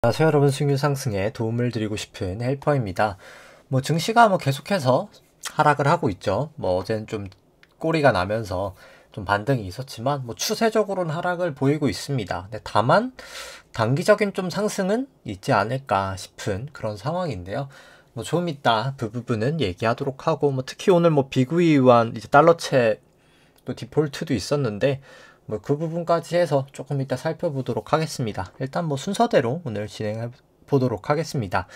안녕하세요 여러분, 수익률 상승에 도움을 드리고 싶은 헬퍼입니다. 증시가 계속해서 하락을 하고 있죠. 어제는 좀 꼬리가 나면서 좀 반등이 있었지만 추세적으로는 하락을 보이고 있습니다. 다만 단기적인 좀 상승은 있지 않을까 싶은 그런 상황인데요. 좀 이따 그 부분은 얘기하도록 하고, 특히 오늘 비구이 위한 이제 달러채 또 디폴트도 있었는데 그 부분까지 해서 조금 이따 살펴보도록 하겠습니다. 일단 순서대로 오늘 진행해 보도록 하겠습니다.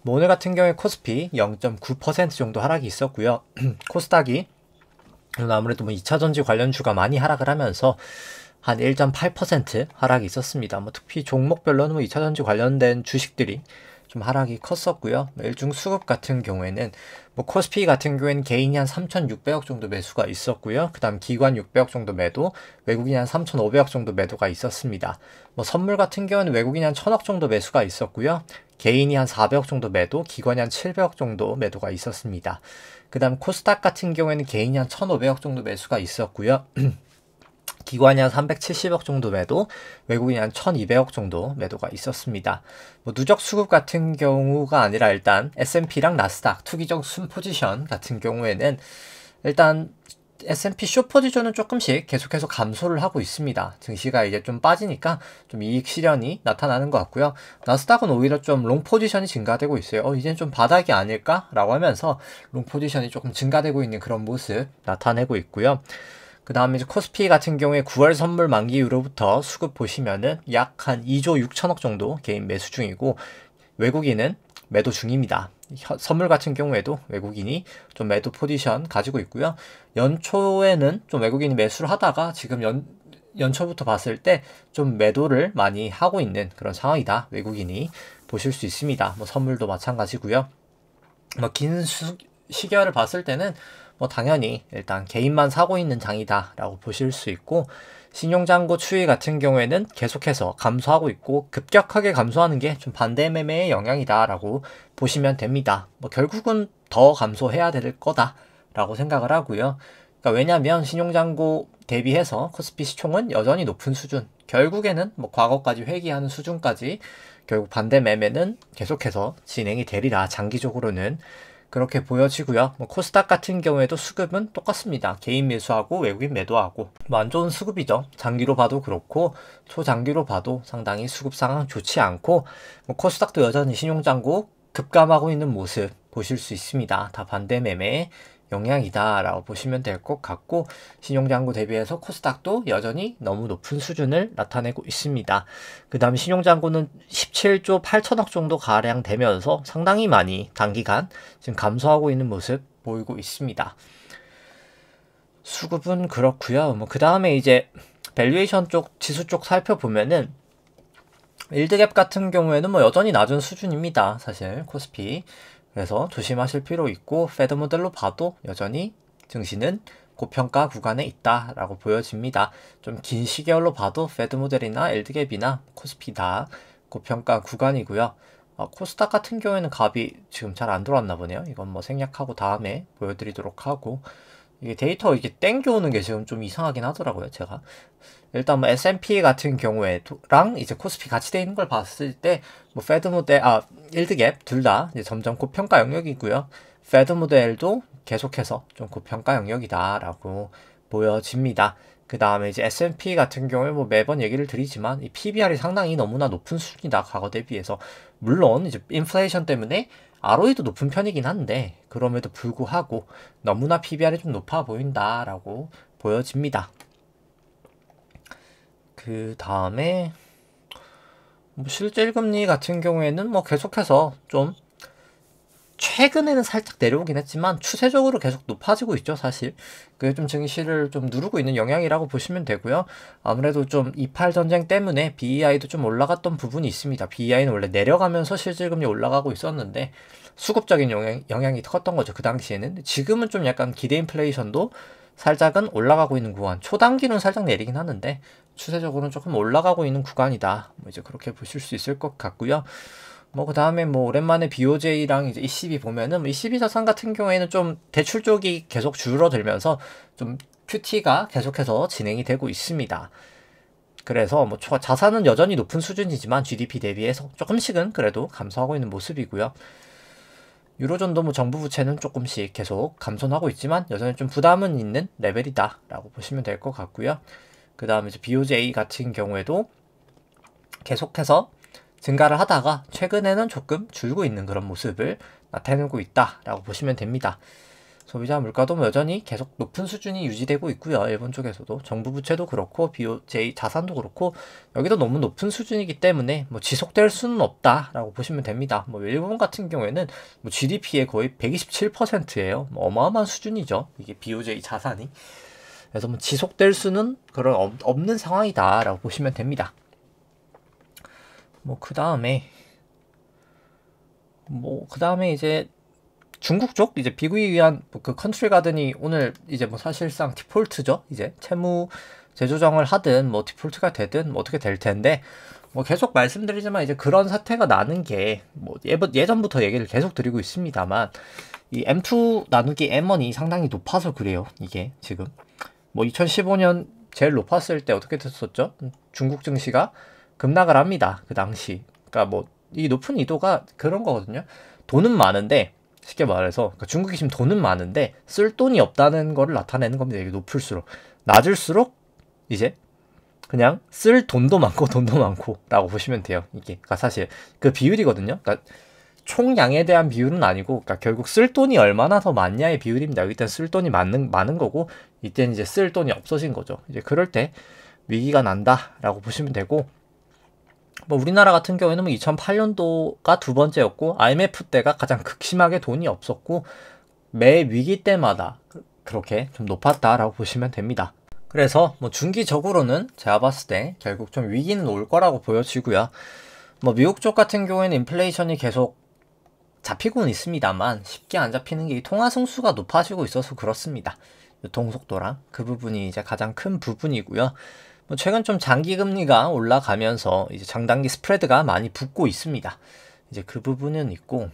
오늘 같은 경우에 코스피 0.9% 정도 하락이 있었고요. 코스닥이 오늘 아무래도 2차전지 관련주가 많이 하락을 하면서 한 1.8% 하락이 있었습니다. 특히 종목별로는 2차전지 관련된 주식들이 좀 하락이 컸었고요. 일중 수급 같은 경우에는 코스피 같은 경우에는 개인이 한 3,600억 정도 매수가 있었고요. 그 다음 기관 600억 정도 매도, 외국인이 한 3,500억 정도 매도가 있었습니다. 선물 같은 경우는 외국인이 한 1,000억 정도 매수가 있었고요. 개인이 한 400억 정도 매도, 기관이 한 700억 정도 매도가 있었습니다. 그 다음 코스닥 같은 경우에는 개인이 한 1,500억 정도 매수가 있었고요. 기관이 한 370억 정도 매도, 외국인이 한 1200억 정도 매도가 있었습니다. 누적 수급 같은 경우가 아니라 일단 S&P랑 나스닥 투기적 순 포지션 같은 경우에는 일단 S&P 숏 포지션은 조금씩 계속해서 감소를 하고 있습니다. 증시가 이제 좀 빠지니까 좀 이익 실현이 나타나는 것 같고요. 나스닥은 오히려 좀 롱 포지션이 증가되고 있어요. 이제는 좀 바닥이 아닐까라고 하면서 롱 포지션이 조금 증가되고 있는 그런 모습 나타내고 있고요. 그 다음에 이제 코스피 같은 경우에 9월 선물 만기 이후로부터 수급 보시면은 약 한 2조 6천억 정도 개인 매수 중이고, 외국인은 매도 중입니다. 선물 같은 경우에도 외국인이 좀 매도 포지션 가지고 있고요. 연초에는 좀 외국인이 매수를 하다가 지금 연초부터 봤을 때 좀 매도를 많이 하고 있는 그런 상황이다. 외국인이 보실 수 있습니다. 선물도 마찬가지고요. 긴 시계를 봤을 때는 당연히 일단 개인만 사고 있는 장이다 라고 보실 수 있고, 신용잔고 추이 같은 경우에는 계속해서 감소하고 있고 급격하게 감소하는 게 좀 반대 매매의 영향이다 라고 보시면 됩니다. 결국은 더 감소해야 될 거다 라고 생각을 하고요. 그러니까 왜냐면 신용잔고 대비해서 코스피 시총은 여전히 높은 수준, 결국에는 과거까지 회귀하는 수준까지 결국 반대 매매는 계속해서 진행이 되리라, 장기적으로는 그렇게 보여지고요. 코스닥 같은 경우에도 수급은 똑같습니다. 개인 매수하고 외국인 매도하고 안 좋은 수급이죠. 장기로 봐도 그렇고 초장기로 봐도 상당히 수급 상황 좋지 않고, 코스닥도 여전히 신용잔고 급감하고 있는 모습 보실 수 있습니다. 다 반대 매매의 영향이다 라고 보시면 될 것 같고, 신용잔고 대비해서 코스닥도 여전히 너무 높은 수준을 나타내고 있습니다. 그 다음 신용잔고는 17조 8천억 정도 가량 되면서 상당히 많이 단기간 지금 감소하고 있는 모습 보이고 있습니다. 수급은 그렇고요. 그 다음에 이제 밸류에이션 쪽, 지수 쪽 살펴보면은 일드갭 같은 경우에는 여전히 낮은 수준입니다. 사실 코스피. 그래서 조심하실 필요 있고, 패드 모델로 봐도 여전히 증시는 고평가 구간에 있다라고 보여집니다. 좀 긴 시계열로 봐도 패드 모델이나 일드갭이나 코스피 다 고평가 구간이고요. 코스닥 같은 경우에는 값이 지금 잘 안 들어왔나 보네요. 이건 생략하고 다음에 보여드리도록 하고, 이게 데이터 이게 땡겨오는 게 지금 좀 이상하긴 하더라고요, 제가. 일단 S&P 같은 경우에랑 이제 코스피 같이 돼 있는 걸 봤을 때 패드 모델, 일드갭 둘 다 점점 고평가 영역이고요. 패드 모델도 계속해서 좀 고평가 영역이다라고 보여집니다. 그 다음에 이제 S&P 같은 경우에 매번 얘기를 드리지만 이 PBR이 상당히 너무나 높은 수준이다, 과거 대비해서. 물론 이제 인플레이션 때문에 ROE도 높은 편이긴 한데 그럼에도 불구하고 너무나 PBR이 좀 높아 보인다라고 보여집니다. 그 다음에 실질금리 같은 경우에는 계속해서 좀 최근에는 살짝 내려오긴 했지만 추세적으로 계속 높아지고 있죠, 사실. 그게 좀 증시를 좀 누르고 있는 영향이라고 보시면 되고요. 아무래도 좀 이팔 전쟁 때문에 BEI도 좀 올라갔던 부분이 있습니다. BEI는 원래 내려가면서 실질금리 올라가고 있었는데 수급적인 영향이 컸던 거죠, 그 당시에는. 지금은 좀 약간 기대 인플레이션도 살짝은 올라가고 있는 구간, 초단기는 살짝 내리긴 하는데 추세적으로는 조금 올라가고 있는 구간이다, 이제 그렇게 보실 수 있을 것 같고요. 그 다음에 오랜만에 BOJ랑 이제 ECB 보면은 ECB 자산 같은 경우에는 좀 대출 쪽이 계속 줄어들면서 좀 QT가 계속해서 진행이 되고 있습니다. 그래서 뭐 자산은 여전히 높은 수준이지만 GDP 대비해서 조금씩은 그래도 감소하고 있는 모습이고요. 유로존도 뭐 정부 부채는 조금씩 계속 감소하고 있지만 여전히 좀 부담은 있는 레벨이다 라고 보시면 될 것 같고요. 그 다음에 이제 BOJ 같은 경우에도 계속해서 증가를 하다가 최근에는 조금 줄고 있는 그런 모습을 나타내고 있다 라고 보시면 됩니다. 소비자 물가도 여전히 계속 높은 수준이 유지되고 있고요. 일본 쪽에서도 정부 부채도 그렇고 BOJ 자산도 그렇고 여기도 너무 높은 수준이기 때문에 뭐 지속될 수는 없다라고 보시면 됩니다. 뭐 일본 같은 경우에는 뭐 GDP의 거의 127%예요. 뭐 어마어마한 수준이죠. 이게 BOJ 자산이. 그래서 뭐 지속될 수는 그런 없는 상황이다라고 보시면 됩니다. 뭐 그 다음에 이제 중국 쪽 이제 비구이 위한 그 컨트리 가든이 오늘 이제 뭐 사실상 디폴트죠. 이제 채무 재조정을 하든 뭐 디폴트가 되든 뭐 어떻게 될 텐데 뭐 계속 말씀드리지만 이제 그런 사태가 나는 게 뭐 예전부터 얘기를 계속 드리고 있습니다만 이 M2 나누기 M1이 상당히 높아서 그래요. 이게 지금 뭐 2015년 제일 높았을 때 어떻게 됐었죠? 중국 증시가 급락을 합니다. 그 당시. 그러니까 뭐 이 높은 이도가 그런 거거든요. 돈은 많은데 쉽게 말해서 그러니까 중국이 지금 돈은 많은데 쓸 돈이 없다는 거를 나타내는 겁니다. 이게 높을수록 낮을수록 이제 그냥 쓸 돈도 많고 돈도 많고 라고 보시면 돼요. 이게 그러니까 사실 그 비율이거든요. 그러니까 총량에 대한 비율은 아니고 그러니까 결국 쓸 돈이 얼마나 더 많냐의 비율입니다. 이때는 쓸 돈이 많은 거고 이때는 이제 쓸 돈이 없어진 거죠. 이제 그럴 때 위기가 난다라고 보시면 되고 뭐 우리나라 같은 경우에는 뭐 2008년도가 두 번째였고 IMF 때가 가장 극심하게 돈이 없었고 매 위기 때마다 그렇게 좀 높았다라고 보시면 됩니다. 그래서 뭐 중기적으로는 제가 봤을 때 결국 좀 위기는 올 거라고 보여지고요. 뭐 미국 쪽 같은 경우에는 인플레이션이 계속 잡히고는 있습니다만 쉽게 안 잡히는 게 이 통화 승수가 높아지고 있어서 그렇습니다. 유통 속도랑 그 부분이 이제 가장 큰 부분이고요. 뭐 최근 좀 장기 금리가 올라가면서 이제 장단기 스프레드가 많이 붙고 있습니다. 이제 그 부분은 있고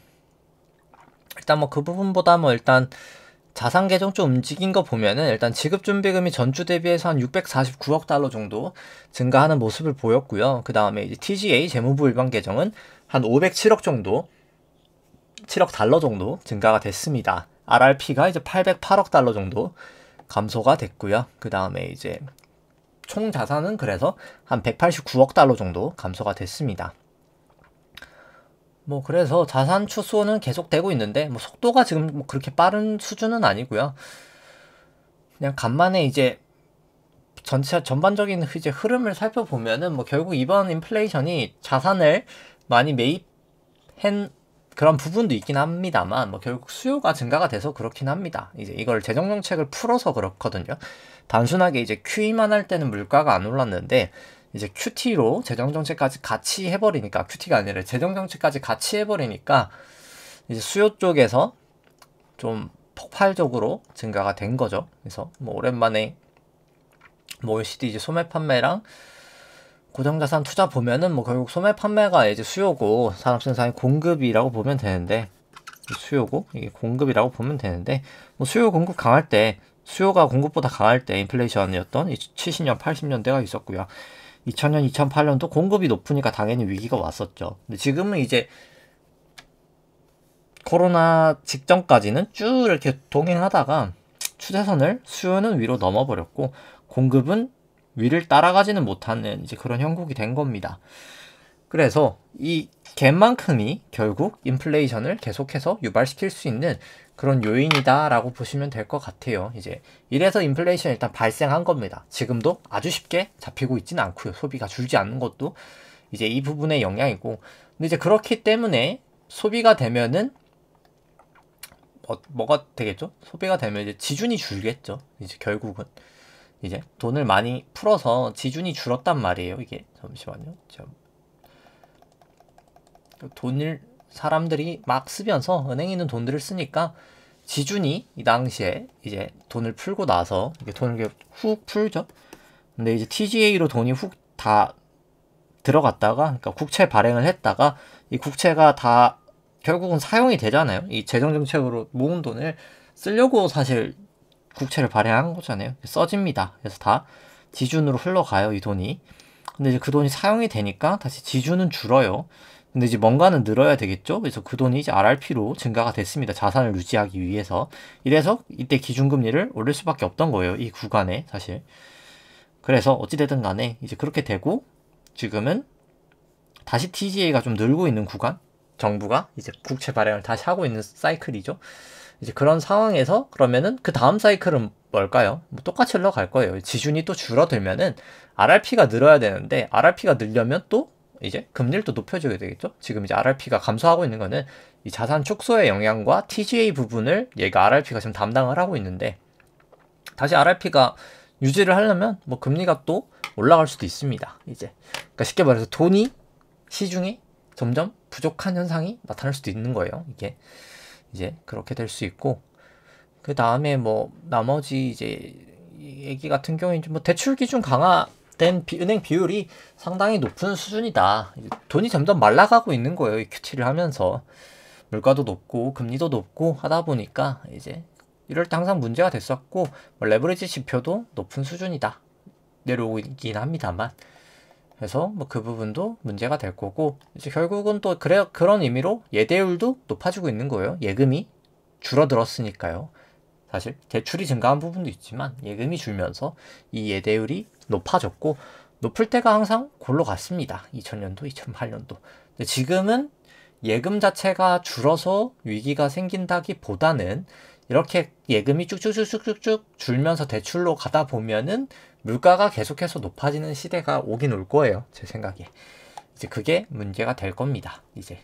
일단 뭐 그 부분보다 뭐 일단 자산 계정 좀 움직인 거 보면은 일단 지급 준비금이 전주 대비해서 한 649억 달러 정도 증가하는 모습을 보였고요. 그 다음에 이제 TGA 재무부 일반 계정은 한 507억 정도 7억 달러 정도 증가가 됐습니다. RRP가 이제 808억 달러 정도 감소가 됐고요. 그 다음에 이제 총 자산은 그래서 한 189억 달러 정도 감소가 됐습니다. 뭐 그래서 자산 축소는 계속되고 있는데 뭐 속도가 지금 뭐 그렇게 빠른 수준은 아니고요. 그냥 간만에 이제 전반적인 이제 흐름을 살펴보면은 뭐 결국 이번 인플레이션이 자산을 많이 매입한 그런 부분도 있긴 합니다만 뭐 결국 수요가 증가가 돼서 그렇긴 합니다. 이제 이걸 재정 정책을 풀어서 그렇거든요. 단순하게 이제 QE만 할 때는 물가가 안 올랐는데 이제 QT로 재정 정책까지 같이 해버리니까 QT가 아니라 재정 정책까지 같이 해버리니까 이제 수요 쪽에서 좀 폭발적으로 증가가 된 거죠. 그래서 뭐 오랜만에 뭐 OECD 이제 소매 판매랑 고정자산 투자 보면은 뭐 결국 소매 판매가 이제 수요고 산업생산의 공급이라고 보면 되는데 수요고 이게 공급이라고 보면 되는데 뭐 수요 공급 강할 때 수요가 공급보다 강할 때 인플레이션이었던 70년 80년대가 있었고요. 2000년 2008년도 공급이 높으니까 당연히 위기가 왔었죠. 근데 지금은 이제 코로나 직전까지는 쭉 이렇게 동행하다가 추세선을 수요는 위로 넘어버렸고 공급은 위를 따라가지는 못하는 이제 그런 형국이 된 겁니다. 그래서 이 갭만큼이 결국 인플레이션을 계속해서 유발시킬 수 있는 그런 요인이다라고 보시면 될 것 같아요. 이제 이래서 인플레이션이 일단 발생한 겁니다. 지금도 아주 쉽게 잡히고 있지는 않고요. 소비가 줄지 않는 것도 이제 이 부분의 영향이고, 근데 이제 그렇기 때문에 소비가 되면은 뭐가 되겠죠? 소비가 되면 이제 지준이 줄겠죠. 이제 결국은 이제 돈을 많이 풀어서 지준이 줄었단 말이에요. 이게 잠시만요. 돈을 사람들이 막 쓰면서 은행에 있는 돈들을 쓰니까 지준이 이 당시에 이제 돈을 풀고 나서 이게 돈을 훅 풀죠. 근데 이제 TGA로 돈이 훅 다 들어갔다가 그러니까 국채 발행을 했다가 이 국채가 다 결국은 사용이 되잖아요. 이 재정정책으로 모은 돈을 쓰려고 사실 국채를 발행한 거잖아요. 써집니다. 그래서 다 지준으로 흘러가요, 이 돈이. 근데 이제 그 돈이 사용이 되니까 다시 지주는 줄어요. 근데 이제 뭔가는 늘어야 되겠죠. 그래서 그 돈이 이제 RRP로 증가가 됐습니다. 자산을 유지하기 위해서. 이래서 이때 기준금리를 올릴 수밖에 없던 거예요. 이 구간에 사실. 그래서 어찌되든 간에 이제 그렇게 되고 지금은 다시 TGA가 좀 늘고 있는 구간, 정부가 이제 국채 발행을 다시 하고 있는 사이클이죠. 이제 그런 상황에서 그러면은 그 다음 사이클은 뭘까요? 뭐 똑같이 흘러갈 거예요. 지준이 또 줄어들면은 RRP가 늘어야 되는데 RRP가 늘려면 또 이제 금리를 또 높여줘야 되겠죠. 지금 이제 RRP가 감소하고 있는 거는 이 자산 축소의 영향과 TGA 부분을 얘가 RRP가 지금 담당을 하고 있는데 다시 RRP가 유지를 하려면 뭐 금리가 또 올라갈 수도 있습니다. 이제 그러니까 쉽게 말해서 돈이 시중에 점점 부족한 현상이 나타날 수도 있는 거예요. 이게 이제 그렇게 될 수 있고 그 다음에 뭐 나머지 이제 얘기 같은 경우에는 뭐 대출 기준 강화된 은행 비율이 상당히 높은 수준이다. 돈이 점점 말라가고 있는 거예요. 이 QT를 하면서 물가도 높고 금리도 높고 하다 보니까 이제 이럴 때 항상 문제가 됐었고 뭐 레버리지 지표도 높은 수준이다. 내려오고 있긴 합니다만 그래서 뭐 그 부분도 문제가 될 거고 이제 결국은 또 그런 의미로 예대율도 높아지고 있는 거예요. 예금이 줄어들었으니까요. 사실 대출이 증가한 부분도 있지만 예금이 줄면서 이 예대율이 높아졌고 높을 때가 항상 골로 갔습니다. 2000년도, 2008년도. 근데 지금은 예금 자체가 줄어서 위기가 생긴다기보다는 이렇게 예금이 쭉쭉쭉쭉쭉 줄면서 대출로 가다 보면은 물가가 계속해서 높아지는 시대가 오긴 올 거예요. 제 생각에. 이제 그게 문제가 될 겁니다. 이제.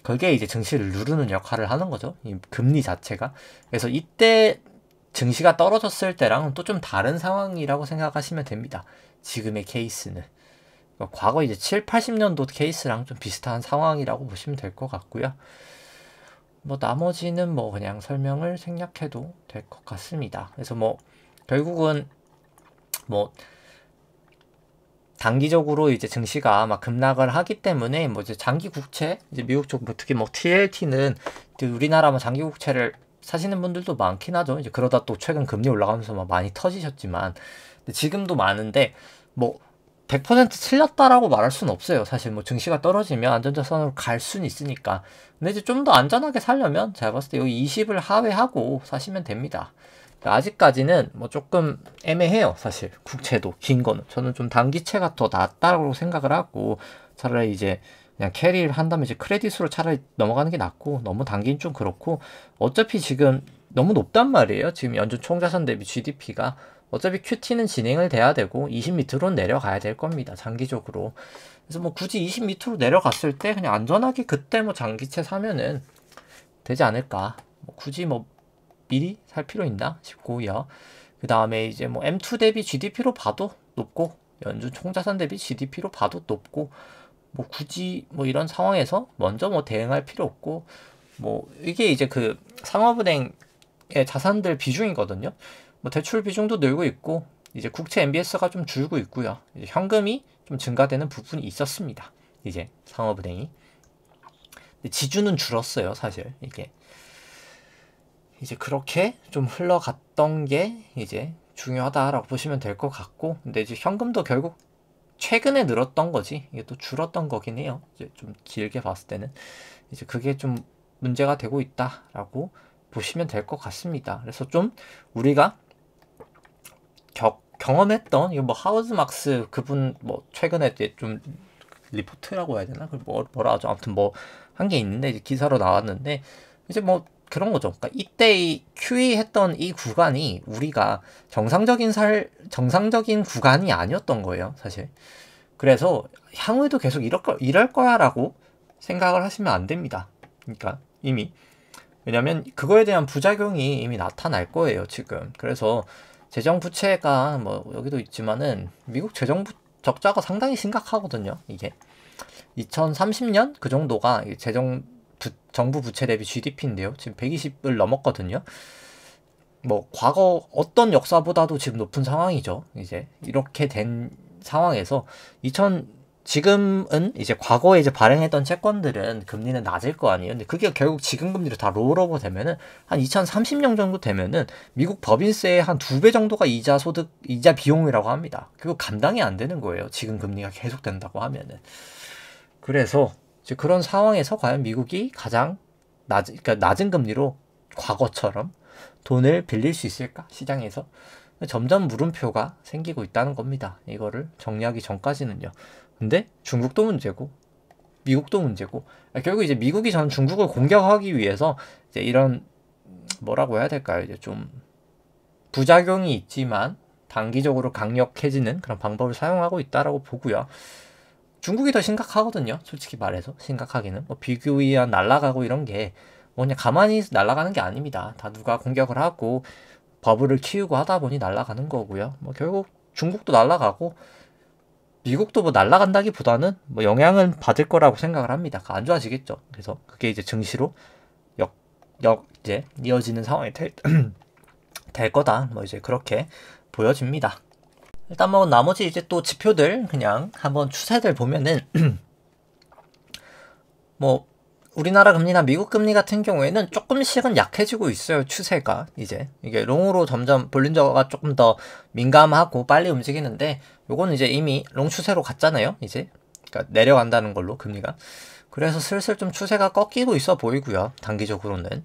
그게 이제 증시를 누르는 역할을 하는 거죠. 이 금리 자체가. 그래서 이때 증시가 떨어졌을 때랑은 또 좀 다른 상황이라고 생각하시면 됩니다. 지금의 케이스는. 그러니까 과거 이제 7, 80년도 케이스랑 좀 비슷한 상황이라고 보시면 될 것 같고요. 뭐 나머지는 뭐 그냥 설명을 생략해도 될 것 같습니다. 그래서 뭐 결국은 뭐 단기적으로 이제 증시가 막 급락을 하기 때문에 뭐 이제 장기 국채 이제 미국 쪽 뭐 특히 뭐 TLT는 우리나라 뭐 장기 국채를 사시는 분들도 많긴 하죠. 이제 그러다 또 최근 금리 올라가면서 막 많이 터지셨지만 근데 지금도 많은데 뭐 100% 틀렸다라고 말할 수는 없어요. 사실 뭐 증시가 떨어지면 안전자산으로 갈 수는 있으니까. 근데 이제 좀 더 안전하게 살려면 제가 봤을 때 여기 20을 하회하고 사시면 됩니다. 아직까지는 뭐 조금 애매해요. 사실 국채도 긴 거는 저는 좀 단기채가 더 낫다고 생각을 하고 차라리 이제 그냥 캐리를 한다면 이제 크레딧으로 차라리 넘어가는 게 낫고 너무 단기는 좀 그렇고 어차피 지금 너무 높단 말이에요. 지금 연준 총자산 대비 GDP가 어차피 QT는 진행을 돼야 되고 20 밑으로는 내려가야 될 겁니다. 장기적으로. 그래서 뭐 굳이 20 밑으로 내려갔을 때 그냥 안전하게 그때 뭐 장기채 사면은 되지 않을까. 뭐 굳이 뭐 미리 살 필요 있나 싶고요. 그 다음에 이제 뭐 M2 대비 GDP로 봐도 높고 연준 총자산 대비 GDP로 봐도 높고 뭐 굳이 뭐 이런 상황에서 먼저 뭐 대응할 필요 없고 뭐 이게 이제 그 상업은행의 자산들 비중이거든요. 뭐 대출 비중도 늘고 있고 이제 국채 MBS가 좀 줄고 있고요. 이제 현금이 좀 증가되는 부분이 있었습니다. 이제 상업은행이 지주는 줄었어요. 사실 이게 이제 그렇게 좀 흘러갔던 게 이제 중요하다라고 보시면 될 것 같고 근데 이제 현금도 결국 최근에 늘었던 거지 이게 또 줄었던 거긴 해요. 이제 좀 길게 봤을 때는 이제 그게 좀 문제가 되고 있다라고 보시면 될 것 같습니다. 그래서 좀 우리가 경험했던 이거 뭐 하우즈 막스 그분 뭐 최근에 좀 리포트라고 해야 되나? 뭐라 하죠? 아무튼 뭐 한 게 있는데 이제 기사로 나왔는데 이제 뭐 그런 거죠. 그러니까 이때 QE 했던 이 구간이 우리가 정상적인 구간이 아니었던 거예요, 사실. 그래서 향후에도 계속 이럴 거야라고 생각을 하시면 안 됩니다. 그러니까 이미 왜냐면 그거에 대한 부작용이 이미 나타날 거예요, 지금. 그래서 재정 부채가 뭐 여기도 있지만은 미국 재정 적자가 상당히 심각하거든요. 이게 2030년 그 정도가 정부 부채 대비 GDP인데요. 지금 120을 넘었거든요. 뭐 과거 어떤 역사보다도 지금 높은 상황이죠. 이제 이렇게 된 상황에서 지금은 이제 과거에 이제 발행했던 채권들은 금리는 낮을 거 아니에요. 근데 그게 결국 지금 금리로 다 롤오버 되면은 한 2030년 정도 되면은 미국 법인세의 한 2배 정도가 이자 비용이라고 합니다. 그거 감당이 안 되는 거예요. 지금 금리가 계속 된다고 하면은. 그래서 이제 그런 상황에서 과연 미국이 가장 그러니까 낮은 금리로 과거처럼 돈을 빌릴 수 있을까? 시장에서. 점점 물음표가 생기고 있다는 겁니다. 이거를 정리하기 전까지는요. 근데 중국도 문제고 미국도 문제고 결국 이제 미국이 전 중국을 공격하기 위해서 이제 이런 뭐라고 해야 될까요? 이제 좀 부작용이 있지만 단기적으로 강력해지는 그런 방법을 사용하고 있다라고 보고요. 중국이 더 심각하거든요. 솔직히 말해서 심각하기는 뭐 비교이한 날아가고 이런 게 뭐냐 가만히 날아가는 게 아닙니다. 다 누가 공격을 하고 버블을 키우고 하다 보니 날아가는 거고요. 뭐 결국 중국도 날아가고 미국도 뭐 날아간다기보다는 뭐 영향은 받을 거라고 생각을 합니다. 안 좋아지겠죠. 그래서 그게 이제 증시로 이제 이어지는 상황이 될 거다. 뭐 이제 그렇게 보여집니다. 일단 뭐 나머지 이제 또 지표들 그냥 한번 추세들 보면은 뭐 우리나라 금리나 미국 금리 같은 경우에는 조금씩은 약해지고 있어요. 추세가 이제 이게 롱으로 점점 볼린저가 조금 더 민감하고 빨리 움직이는데 요거는 이제 이미 롱 추세로 갔잖아요. 이제 그러니까 내려간다는 걸로 금리가. 그래서 슬슬 좀 추세가 꺾이고 있어 보이고요. 단기적으로는.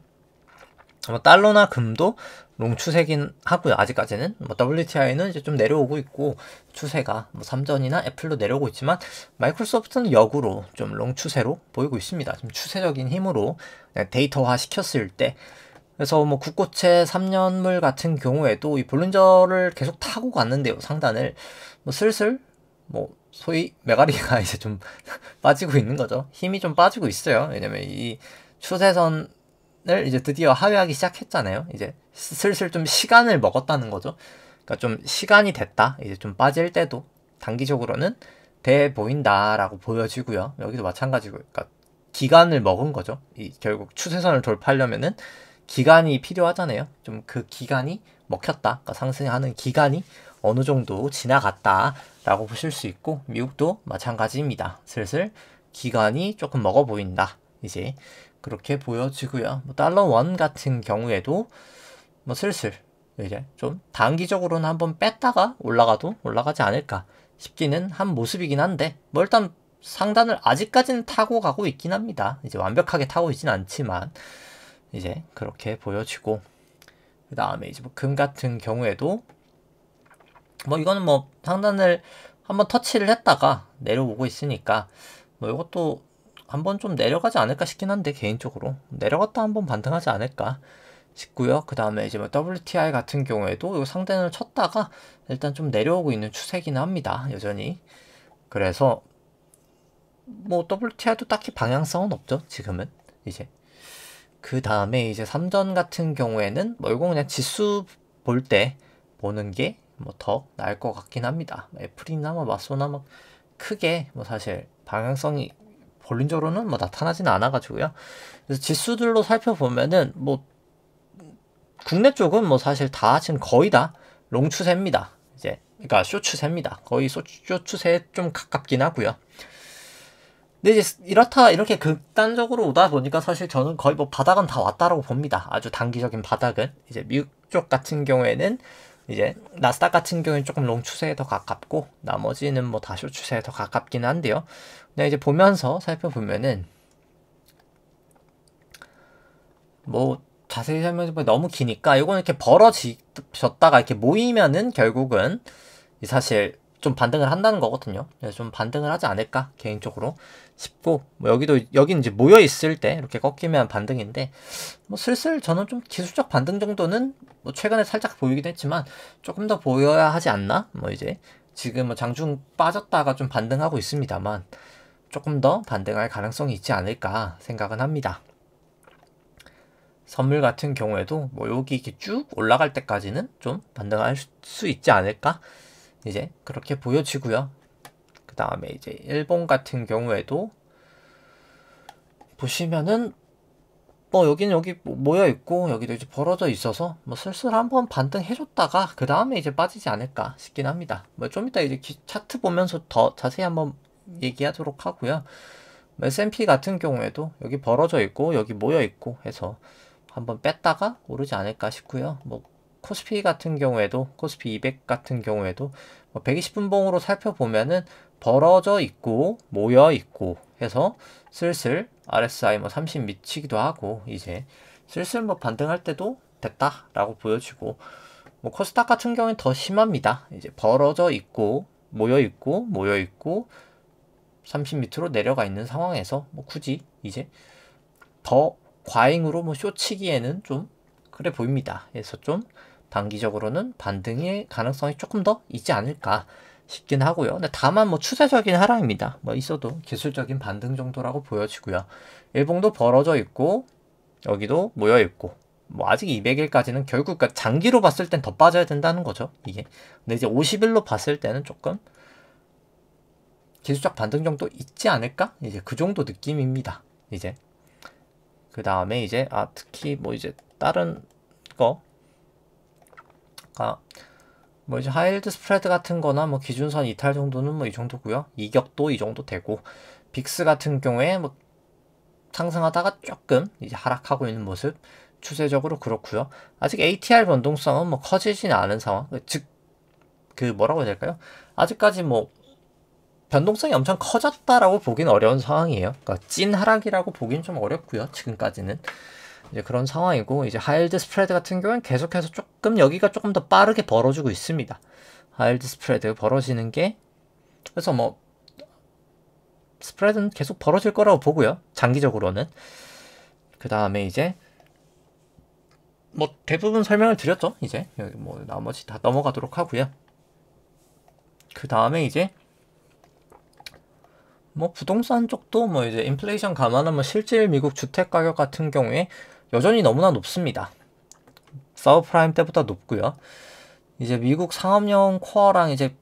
뭐 달러나 금도 롱 추세긴 하고요. 아직까지는 뭐 WTI는 이제 좀 내려오고 있고 추세가 뭐 삼전이나 애플도 내려오고 있지만 마이크로소프트는 역으로 좀 롱 추세로 보이고 있습니다. 좀 추세적인 힘으로 데이터화 시켰을 때 그래서 뭐 국고채 3년물 같은 경우에도 이 볼린저를 계속 타고 갔는데요. 상단을 뭐 슬슬 뭐 소위 메가리가 이제 좀 빠지고 있는 거죠. 힘이 좀 빠지고 있어요. 왜냐면 이 추세선 을 이제 드디어 하회하기 시작했잖아요. 이제 슬슬 좀 시간을 먹었다는 거죠. 그러니까 좀 시간이 됐다. 이제 좀 빠질 때도 단기적으로는 돼 보인다라고 보여지고요. 여기도 마찬가지고, 그러니까 기간을 먹은 거죠. 이 결국 추세선을 돌파하려면은 기간이 필요하잖아요. 좀 그 기간이 먹혔다. 그러니까 상승하는 기간이 어느 정도 지나갔다라고 보실 수 있고 미국도 마찬가지입니다. 슬슬 기간이 조금 먹어 보인다. 이제. 그렇게 보여지고요. 뭐 달러 원 같은 경우에도 뭐 슬슬 이제 좀 단기적으로는 한번 뺐다가 올라가도 올라가지 않을까 싶기는 한 모습이긴 한데 뭐 일단 상단을 아직까지는 타고 가고 있긴 합니다. 이제 완벽하게 타고 있진 않지만 이제 그렇게 보여지고 그 다음에 이제 뭐 금 같은 경우에도 뭐 이거는 뭐 상단을 한번 터치를 했다가 내려오고 있으니까 뭐 이것도 한번 좀 내려가지 않을까 싶긴 한데 개인적으로 내려갔다 한번 반등하지 않을까 싶고요. 그 다음에 이제 뭐 WTI 같은 경우에도 이 상단을 쳤다가 일단 좀 내려오고 있는 추세긴 합니다. 여전히. 그래서 뭐 WTI도 딱히 방향성은 없죠. 지금은 이제. 그 다음에 이제 삼전 같은 경우에는 뭐 이거 그냥 지수 볼 때 보는 게 뭐 더 나을 것 같긴 합니다. 애플이나 뭐 마소나 뭐 크게 뭐 사실 방향성이 볼린저로는 뭐 나타나지는 않아가지고요. 그래서 지수들로 살펴보면은 뭐 국내 쪽은 뭐 사실 다 지금 거의 다 롱 추세입니다. 이제 그러니까 쇼 추세입니다. 거의 쇼 추세에 좀 가깝긴 하고요. 근데 이제 이렇게 극단적으로 오다 보니까 사실 저는 거의 뭐 바닥은 다 왔다라고 봅니다. 아주 단기적인 바닥은 이제 미국 쪽 같은 경우에는 이제 나스닥 같은 경우는 조금 롱 추세에 더 가깝고 나머지는 뭐 다 쇼 추세에 더 가깝긴 한데요. 근데 이제 보면서 살펴보면은 뭐 자세히 설명해보면 너무 기니까 이거는 이렇게 벌어졌다가 이렇게 모이면은 결국은 사실 좀 반등을 한다는 거거든요. 그래서 좀 반등을 하지 않을까 개인적으로 싶고 뭐 여기는 이제 모여 있을 때 이렇게 꺾이면 반등인데 뭐 슬슬 저는 좀 기술적 반등 정도는 뭐 최근에 살짝 보이긴 했지만 조금 더 보여야 하지 않나? 뭐 이제 지금 뭐 장중 빠졌다가 좀 반등하고 있습니다만 조금 더 반등할 가능성이 있지 않을까 생각은 합니다. 선물 같은 경우에도 뭐 여기 이렇게 쭉 올라갈 때까지는 좀 반등할 수 있지 않을까? 이제 그렇게 보여지고요. 그 다음에 이제 일본 같은 경우에도 보시면은 뭐 여기는 여기 모여 있고 여기도 이제 벌어져 있어서 뭐 슬슬 한번 반등해줬다가 그 다음에 이제 빠지지 않을까 싶긴 합니다. 뭐 좀 이따 이제 차트 보면서 더 자세히 한번 얘기하도록 하고요. S&P 같은 경우에도 여기 벌어져 있고 여기 모여 있고 해서 한번 뺐다가 오르지 않을까 싶고요. 뭐 코스피 같은 경우에도 코스피 200 같은 경우에도 뭐 120분봉으로 살펴보면은 벌어져 있고 모여 있고 해서 슬슬 RSI 뭐 30 미치기도 하고 이제 슬슬 뭐 반등할 때도 됐다라고 보여지고 뭐 코스닥 같은 경우는 더 심합니다. 이제 벌어져 있고 모여 있고 30 밑으로 내려가 있는 상황에서 뭐 굳이 이제 더 과잉으로 뭐 쇼치기에는 좀 그래 보입니다. 그래서 좀 단기적으로는 반등의 가능성이 조금 더 있지 않을까 싶긴 하고요. 근데 다만 뭐 추세적인 하락입니다. 뭐 있어도 기술적인 반등 정도라고 보여지고요. 일봉도 벌어져 있고 여기도 모여 있고 뭐 아직 200일까지는 결국 그러니까 장기로 봤을 땐 더 빠져야 된다는 거죠. 이게. 근데 이제 50일로 봤을 때는 조금 기술적 반등 정도 있지 않을까? 이제 그 정도 느낌입니다. 이제 그 다음에 이제 특히 뭐 이제 다른 거 뭐 이제 하이힐드 스프레드 같은 거나 뭐 기준선 이탈 정도는 뭐 이 정도고요. 이격도 이 정도 되고 빅스 같은 경우에 뭐 상승하다가 조금 이제 하락하고 있는 모습 추세적으로 그렇고요. 아직 ATR 변동성은 뭐 커지지는 않은 상황. 즉 그 뭐라고 해야 될까요? 아직까지 뭐 변동성이 엄청 커졌다라고 보기는 어려운 상황이에요. 그러니까 찐 하락이라고 보기는 좀 어렵고요. 지금까지는 이제 그런 상황이고 이제 하이힐드 스프레드 같은 경우는 계속해서 조금 여기가 조금 더 빠르게 벌어지고 있습니다. 하이힐드 스프레드 벌어지는 게 그래서 뭐 스프레드는 계속 벌어질 거라고 보고요. 장기적으로는 그 다음에 이제 뭐 대부분 설명을 드렸죠. 이제 여기 뭐 나머지 다 넘어가도록 하고요. 그 다음에 이제 뭐 부동산 쪽도 뭐 이제 인플레이션 감안하면 실질 미국 주택 가격 같은 경우에 여전히 너무나 높습니다. 서브프라임 때보다 높고요. 이제 미국 상업용 코어랑 이제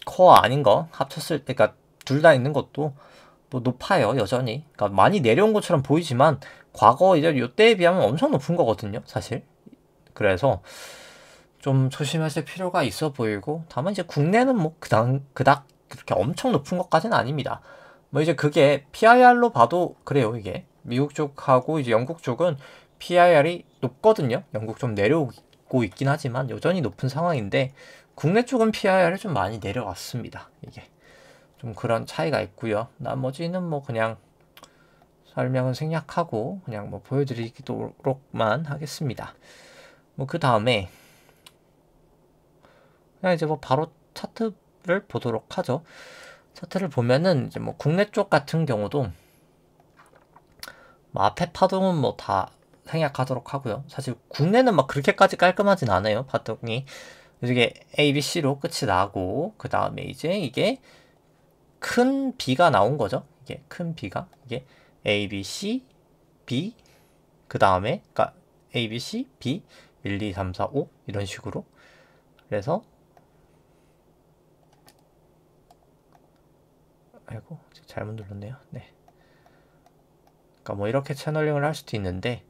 코어 아닌 거 합쳤을 때, 그러니까 둘 다 있는 것도 뭐 높아요, 여전히. 그러니까 많이 내려온 것처럼 보이지만 과거 이제 요때에 비하면 엄청 높은 거거든요, 사실. 그래서 좀 조심하실 필요가 있어 보이고, 다만 이제 국내는 뭐 그닥 그렇게 엄청 높은 것까지는 아닙니다. 뭐 이제 그게 PIR로 봐도 그래요, 이게. 미국 쪽하고 이제 영국 쪽은 PIR이 높거든요. 영국 좀 내려오고 있긴 하지만 여전히 높은 상황인데 국내 쪽은 PIR이 좀 많이 내려왔습니다. 이게 좀 그런 차이가 있고요. 나머지는 뭐 그냥 설명은 생략하고 그냥 뭐 보여드리도록만 하겠습니다. 뭐 그 다음에 그냥 이제 뭐 바로 차트를 보도록 하죠. 차트를 보면은 이제 뭐 국내 쪽 같은 경우도 뭐 앞에 파동은 뭐 다 생략하도록 하고요. 사실 국내는 막 그렇게까지 깔끔하진 않아요. 파동이 이게 A, B, C로 끝이 나고 그 다음에 이제 이게 큰 B가 나온 거죠. 이게 큰 B가 이게 A, B, C, B 그 다음에 그러니까 A, B, C, B 1, 2, 3, 4, 5 이런 식으로 그래서 아이고 잘못 눌렀네요. 네. 그러니까 뭐 이렇게 채널링을 할 수도 있는데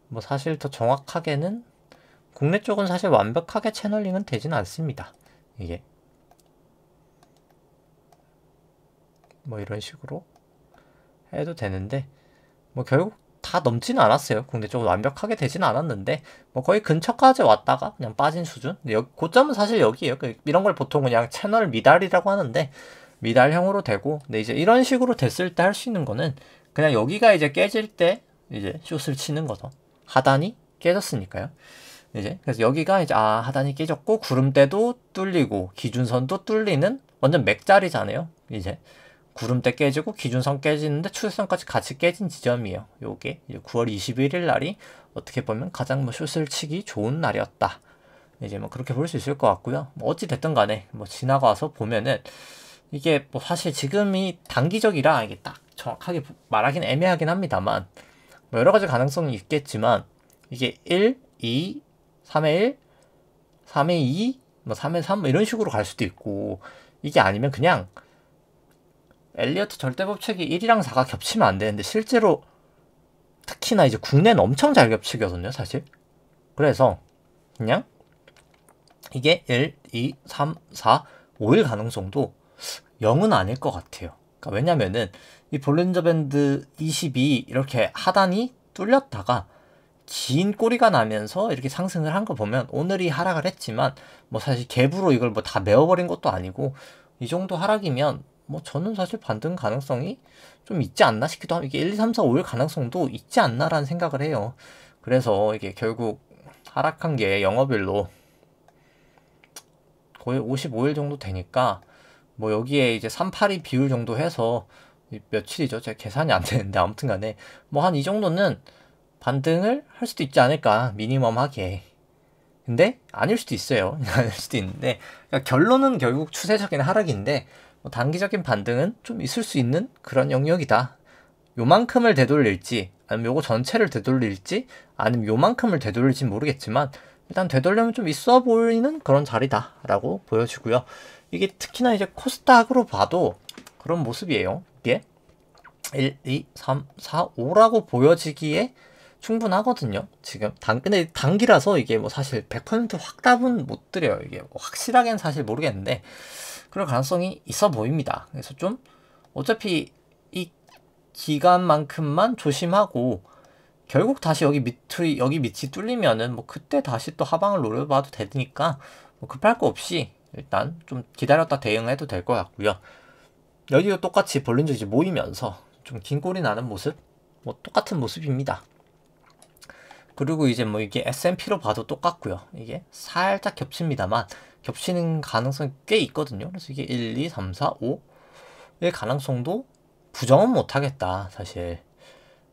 뭐 사실 더 정확하게는 국내 쪽은 사실 완벽하게 채널링은 되지는 않습니다. 이게 뭐 이런 식으로 해도 되는데 뭐 결국 다 넘지는 않았어요. 국내 쪽은 완벽하게 되지는 않았는데 뭐 거의 근처까지 왔다가 그냥 빠진 수준. 근데 고점은 사실 여기에요. 이런 걸 보통 그냥 채널 미달이라고 하는데 미달형으로 되고 근데 이제 이런 식으로 됐을 때 할 수 있는 거는 그냥 여기가 이제 깨질 때 이제 숏을 치는 거죠. 하단이 깨졌으니까요. 이제 그래서 여기가 이제 하단이 깨졌고 구름대도 뚫리고 기준선도 뚫리는 완전 맥자리잖아요. 이제 구름대 깨지고 기준선 깨지는데 추세선까지 같이 깨진 지점이에요. 요게 이제 9월 21일 날이 어떻게 보면 가장 뭐 숏을 치기 좋은 날이었다. 이제 뭐 그렇게 볼 수 있을 것 같고요. 뭐 어찌 됐든 간에 뭐 지나가서 보면은 이게 뭐 사실 지금이 단기적이라 이게 딱 정확하게 말하기는 애매하긴 합니다만 뭐 여러 가지 가능성이 있겠지만 이게 1, 2, 3의 1, 3의 2, 뭐 3의 3 뭐 이런 식으로 갈 수도 있고 이게 아니면 그냥 엘리어트 절대법칙이 1이랑 4가 겹치면 안 되는데 실제로 특히나 이제 국내는 엄청 잘 겹치거든요, 사실. 그래서 그냥 이게 1, 2, 3, 4, 5일 가능성도 0은 아닐 것 같아요. 그러니까 왜냐면은 이 볼린저 밴드 22 이렇게 하단이 뚫렸다가 긴 꼬리가 나면서 이렇게 상승을 한 거 보면 오늘이 하락을 했지만 뭐 사실 갭으로 이걸 뭐 다 메워버린 것도 아니고 이 정도 하락이면 뭐 저는 사실 반등 가능성이 좀 있지 않나 싶기도 하고 이게 1, 2, 3, 4, 5일 가능성도 있지 않나라는 생각을 해요. 그래서 이게 결국 하락한 게 영업일로 거의 55일 정도 되니까 뭐 여기에 이제 382 비율 정도 해서 며칠이죠? 제가 계산이 안 되는데 아무튼 간에 뭐 한 이 정도는 반등을 할 수도 있지 않을까 미니멈 하게. 근데 아닐 수도 있어요. 아닐 수도 있는데 그러니까 결론은 결국 추세적인 하락인데 뭐 단기적인 반등은 좀 있을 수 있는 그런 영역이다. 요만큼을 되돌릴지 아니면 요거 전체를 되돌릴지 아니면 요만큼을 되돌릴지 모르겠지만 일단 되돌려면 좀 있어 보이는 그런 자리다라고 보여지고요. 이게 특히나 이제 코스닥으로 봐도 그런 모습이에요. 이게 1, 2, 3, 4, 5라고 보여지기에 충분하거든요. 지금 근데 단기라서 이게 뭐 사실 100% 확답은 못 드려요. 이게 뭐 확실하게는 사실 모르겠는데 그럴 가능성이 있어 보입니다. 그래서 좀 어차피 이 기간만큼만 조심하고 결국 다시 여기 밑이 뚫리면은 뭐 그때 다시 또 하방을 노려봐도 되니까 뭐 급할 거 없이 일단 좀 기다렸다 대응해도 될 것 같고요. 여기도 똑같이 볼린저 이제 모이면서 좀 긴 꼬리 나는 모습 뭐 똑같은 모습입니다. 그리고 이제 뭐 이게 S&P로 봐도 똑같고요. 이게 살짝 겹칩니다만 겹치는 가능성이 꽤 있거든요. 그래서 이게 1, 2, 3, 4, 5의 가능성도 부정은 못하겠다 사실.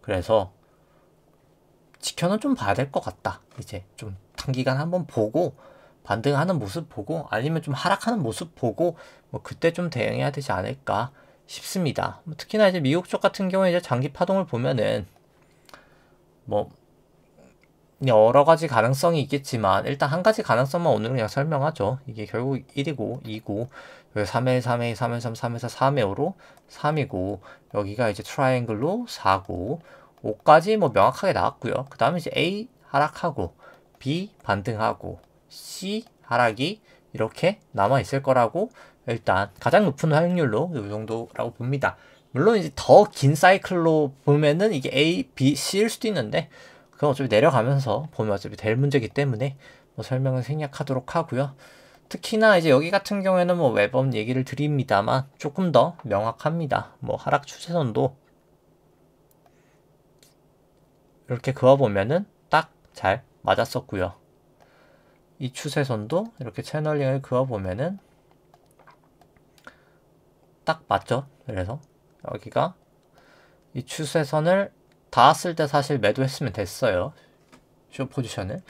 그래서 지켜는 좀 봐야 될 것 같다. 이제 좀 단기간 한번 보고 반등하는 모습 보고 아니면 좀 하락하는 모습 보고 뭐 그때 좀 대응해야 되지 않을까 싶습니다. 특히나 이제 미국 쪽 같은 경우에 이제 장기 파동을 보면은 뭐 여러 가지 가능성이 있겠지만 일단 한 가지 가능성만 오늘은 그냥 설명하죠. 이게 결국 1이고 2고 3회 3회 3회 3 3회 4 3회로 3이고 여기가 이제 트라이앵글로 4고 5까지 뭐 명확하게 나왔고요. 그 다음에 이제 A 하락하고 B 반등하고 C 하락이 이렇게 남아 있을 거라고 일단 가장 높은 확률로 이 정도라고 봅니다. 물론 이제 더 긴 사이클로 보면은 이게 A, B, C일 수도 있는데 그건 어차피 내려가면서 보면 어차피 될 문제이기 때문에 뭐 설명을 생략하도록 하고요. 특히나 이제 여기 같은 경우에는 뭐 매번 얘기를 드립니다만 조금 더 명확합니다. 뭐 하락 추세선도 이렇게 그어보면은 딱 잘 맞았었고요. 이 추세선도 이렇게 채널링을 그어보면은 딱 맞죠. 그래서 여기가 이 추세선을 닿았을 때 사실 매도했으면 됐어요. 숏 포지션을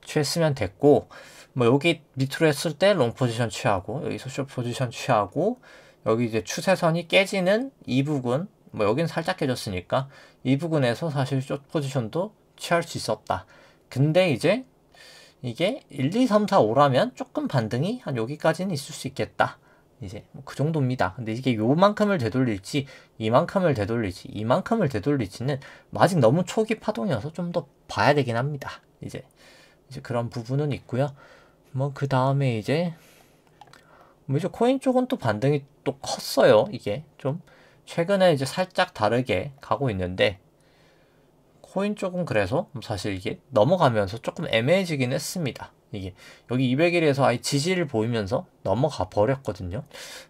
취했으면 됐고 뭐 여기 밑으로 했을 때 롱 포지션 취하고 여기서 숏 포지션 취하고 여기 이제 추세선이 깨지는 이 부분 뭐 여기는 살짝 깨졌으니까 이 부분에서 사실 숏 포지션도 취할 수 있었다. 근데 이제 이게 1, 2, 3, 4, 5라면 조금 반등이 한 여기까지는 있을 수 있겠다. 이제 그 정도입니다. 근데 이게 요만큼을 되돌릴지 이만큼을 되돌릴지 이만큼을 되돌릴지는 아직 너무 초기 파동이어서 좀 더 봐야 되긴 합니다. 이제 그런 부분은 있고요. 뭐 그 다음에 이제 코인 쪽은 또 반등이 또 컸어요. 이게 좀 최근에 이제 살짝 다르게 가고 있는데 코인 쪽은 그래서 사실 이게 넘어가면서 조금 애매해지긴 했습니다. 이게 여기 200일에서 아예 지지를 보이면서 넘어가 버렸거든요.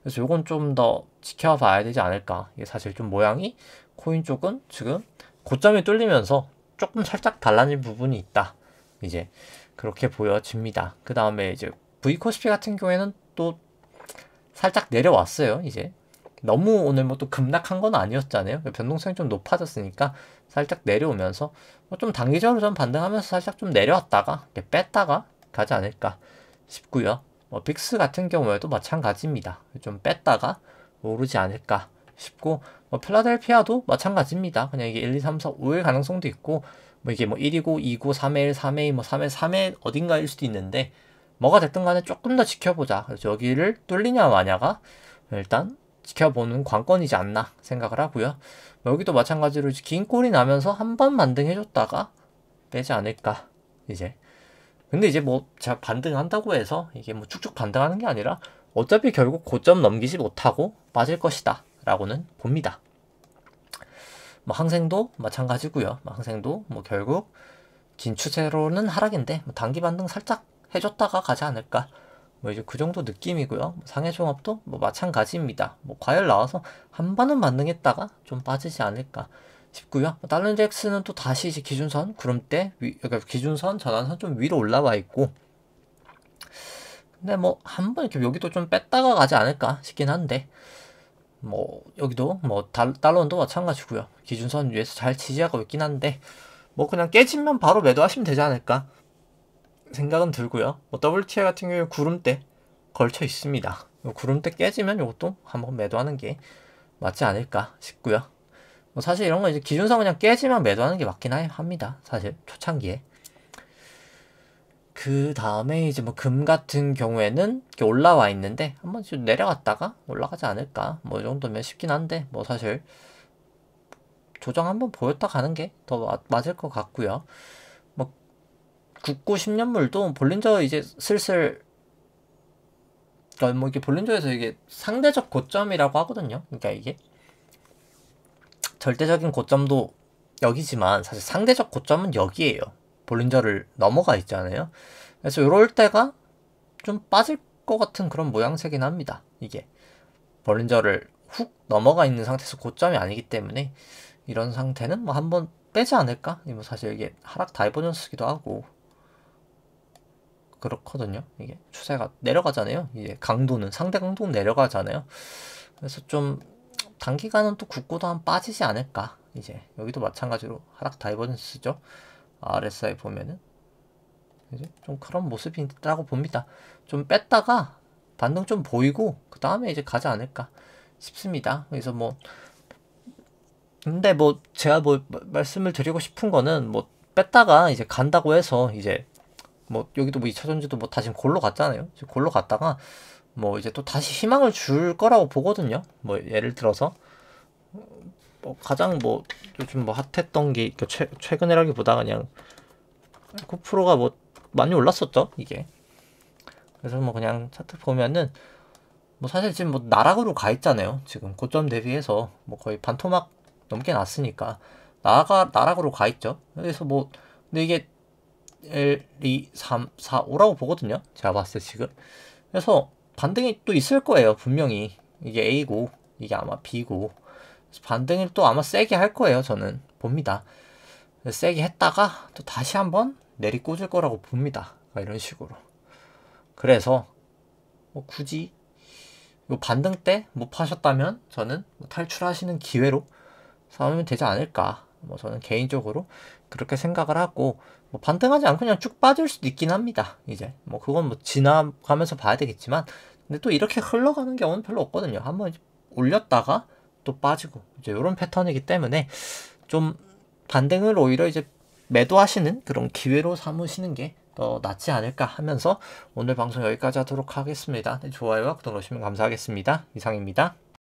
그래서 요건 좀 더 지켜봐야 되지 않을까. 이게 사실 좀 모양이 코인 쪽은 지금 고점이 뚫리면서 조금 살짝 달라진 부분이 있다. 이제 그렇게 보여집니다. 그 다음에 이제 V코스피 같은 경우에는 또 살짝 내려왔어요. 이제 너무 오늘 뭐 또 급락한 건 아니었잖아요. 변동성이 좀 높아졌으니까 살짝 내려오면서 뭐 좀 단기적으로 좀 반등하면서 살짝 좀 내려왔다가 이렇게 뺐다가 가지 않을까 싶고요. 뭐 빅스 같은 경우에도 마찬가지입니다. 좀 뺐다가 오르지 않을까 싶고 뭐 필라델피아도 마찬가지입니다. 그냥 이게 1, 2, 3, 4, 5일 가능성도 있고 뭐 이게 뭐 1이고 2고 3일, 3회, 뭐 3회, 3회 어딘가일 수도 있는데 뭐가 됐든 간에 조금 더 지켜보자. 그래서 여기를 뚫리냐 마냐가 일단 지켜보는 관건이지 않나 생각을 하고요. 여기도 마찬가지로 긴 꼴이 나면서 한 번 반등해줬다가 빼지 않을까 이제. 근데 이제 뭐 제가 반등한다고 해서 이게 뭐 쭉쭉 반등하는 게 아니라 어차피 결국 고점 넘기지 못하고 빠질 것이다 라고는 봅니다. 뭐 항생도 마찬가지고요. 항생도 뭐 결국 긴 추세로는 하락인데 뭐 단기 반등 살짝 해줬다가 가지 않을까, 뭐 이제 그 정도 느낌이고요. 상해종합도 뭐 마찬가지입니다. 뭐 과열 나와서 한 번은 반등했다가 좀 빠지지 않을까 싶고요. 달러인덱스는 또 다시 이제 기준선 구름대 그러니까 기준선 전환선 좀 위로 올라와 있고, 근데 뭐 한번 이렇게 여기도 좀 뺐다가 가지 않을까 싶긴 한데, 뭐 여기도 뭐 달러원도 마찬가지고요. 기준선 위에서 잘 지지하고 있긴 한데 뭐 그냥 깨지면 바로 매도하시면 되지 않을까 생각은 들고요. 뭐 WTI 같은 경우에 구름대 걸쳐 있습니다. 구름대 깨지면 이것도 한번 매도하는 게 맞지 않을까 싶고요. 뭐 사실 이런 거 이제 기준선 그냥 깨지면 매도하는 게 맞긴 합니다. 사실 초창기에. 그 다음에 이제 뭐 금 같은 경우에는 이렇게 올라와 있는데 한번 좀 내려갔다가 올라가지 않을까 뭐 이 정도면 싶긴 한데, 뭐 사실 조정 한번 보였다 가는 게 더 맞을 것 같고요. 뭐 국고 10년물도 볼린저 이제 슬슬, 그러니까 뭐 이게 볼린저에서 이게 상대적 고점이라고 하거든요. 그러니까 이게 절대적인 고점도 여기지만 사실 상대적 고점은 여기에요. 볼린저를 넘어가 있잖아요. 그래서 이럴 때가 좀 빠질 것 같은 그런 모양새긴 합니다. 이게 볼린저를 훅 넘어가 있는 상태에서 고점이 아니기 때문에 이런 상태는 뭐 한번 빼지 않을까? 뭐 사실 이게 하락 다이버전스기도 하고 그렇거든요. 이게 추세가 내려가잖아요. 이게 강도는 상대 강도는 내려가잖아요. 그래서 좀 단기간은 또 굳고도 한 빠지지 않을까. 이제 여기도 마찬가지로 하락 다이버전스죠. RSI 보면은 이제 좀 그런 모습이라고 봅니다. 좀 뺐다가 반등 좀 보이고 그 다음에 이제 가지 않을까 싶습니다. 그래서 뭐 근데 뭐 제가 뭐 말씀을 드리고 싶은 거는 뭐 뺐다가 이제 간다고 해서 이제 뭐 여기도 뭐 2차전지도 뭐 다시 골로 갔잖아요. 골로 갔다가 뭐 이제 또 다시 희망을 줄 거라고 보거든요. 뭐 예를 들어서 뭐 가장 뭐 요즘 뭐 핫했던 게 최근이라기보다 그냥 9%가 뭐 많이 올랐었죠, 이게. 그래서 뭐 그냥 차트 보면은 뭐 사실 지금 뭐 나락으로 가 있잖아요. 지금 고점 대비해서 뭐 거의 반토막 넘게 났으니까 나락으로 가 있죠. 그래서 뭐 근데 이게 1, 2, 3, 4, 5라고 보거든요. 제가 봤을 때 지금. 그래서 반등이 또 있을 거예요. 분명히 이게 A고 이게 아마 B고, 반등을 또 아마 세게 할 거예요. 저는 봅니다. 세게 했다가 또 다시 한번 내리꽂을 거라고 봅니다. 이런 식으로. 그래서 뭐 굳이 뭐 반등 때 못 파셨다면 저는 뭐 탈출하시는 기회로 삼으면 되지 않을까. 뭐 저는 개인적으로 그렇게 생각을 하고, 뭐 반등하지 않고 그냥 쭉 빠질 수도 있긴 합니다. 이제 뭐 그건 뭐 지나가면서 봐야 되겠지만, 근데 또 이렇게 흘러가는 경우는 별로 없거든요. 한번 올렸다가 또 빠지고 이제 이런 패턴이기 때문에 좀 반등을 오히려 이제 매도하시는 그런 기회로 삼으시는 게 더 낫지 않을까 하면서 오늘 방송 여기까지 하도록 하겠습니다. 네, 좋아요와 구독 누르시면 감사하겠습니다. 이상입니다.